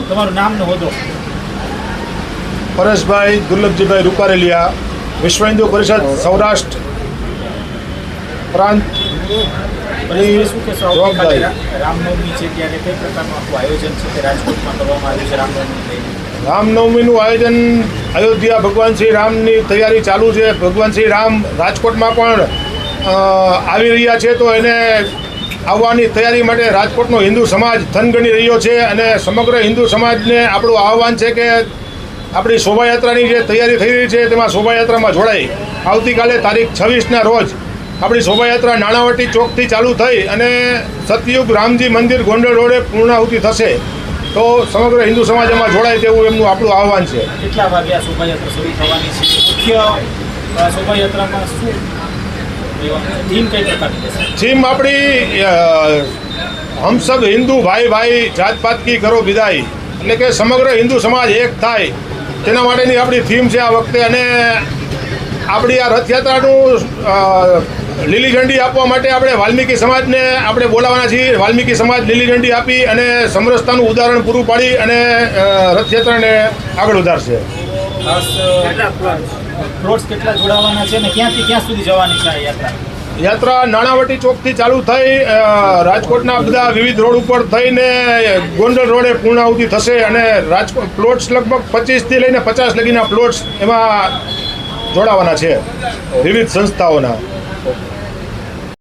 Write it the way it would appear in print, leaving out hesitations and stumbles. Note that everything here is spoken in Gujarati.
તમારું નામ ને હોદ્દો? પરેશભાઈ દુર્લભજીભાઈ રૂપારેલિયા, વિશ્વ હિન્દુ પરિષદ સૌરાષ્ટ્ર પ્રાંત શું કહેશો? આવતીકાલે રામનવમી છે ત્યારે કઈ પ્રકારનું આખું આયોજન છે તે રાજકોટમાં કરવામાં આવ્યું છે રામનવમી? રામનવમીનું આયોજન અયોધ્યા ભગવાન શ્રી રામની તૈયારી ચાલુ છે. ભગવાન શ્રી રામ રાજકોટમાં પણ આવી રહ્યા છે, તો એને આવવાની તૈયારી માટે રાજકોટનો હિન્દુ સમાજ થનગણી રહ્યો છે અને સમગ્ર હિન્દુ સમાજને આપણું આહવાન છે કે આપણી શોભાયાત્રાની જે તૈયારી થઈ રહી છે તેમાં શોભાયાત્રામાં જોડાઈ આવતીકાલે તારીખ 26ના રોજ આપણી શોભાયાત્રા નાણાવટી ચોકથી ચાલુ થઈ અને સતયુગ રામજી મંદિર ગોંડલ રોડે પૂર્ણાહુતિ થશે. તો સમગ્ર હિન્દુ સમાજ એમાં જોડાય તેવું એમનું આપણું આહવાન છે. કેટલા વાગ્યા શોભાયાત્રા શરૂ થવાની છે? મુખ્ય શોભાયાત્રામાં શું થીમ કઈ પ્રકારની છે? થીમ આપણી હમ સબ હિન્દુ ભાઈ ભાઈ જાત પાત કી કરો વિદાય, એટલે કે સમગ્ર હિન્દુ સમાજ એક થાય તેના માટેની આપણી થીમ છે આ વખતે. અને આપણી આ રથયાત્રાનું લીલી ઝંડી આપવા માટે આપણે વાલ્મીકી સમાજને આપણે બોલાવવાના છીએ. વાલ્મીકી સમાજ લીલી ઝંડી આપી અને સમરસતાનું ઉદાહરણ પૂરું પાડી અને રથયાત્રાને આગળ વધારશે. પ્લોટ્સ કેટલા જોડાવાના છે અને ક્યાંથી ક્યાં સુધી જવાની છે આ યાત્રા? યાત્રા નાણાવટી ચોકથી ચાલુ થઈ રાજકોટના બધા વિવિધ રોડ ઉપર થઈને ગોંડલ રોડે પૂર્ણાહુતિ થશે અને રાજકોટ પ્લોટ્સ લગભગ 25થી લઈને 50 લગીના પ્લોટ્સ એમાં જોડાવાના છે વિવિધ સંસ્થાઓના.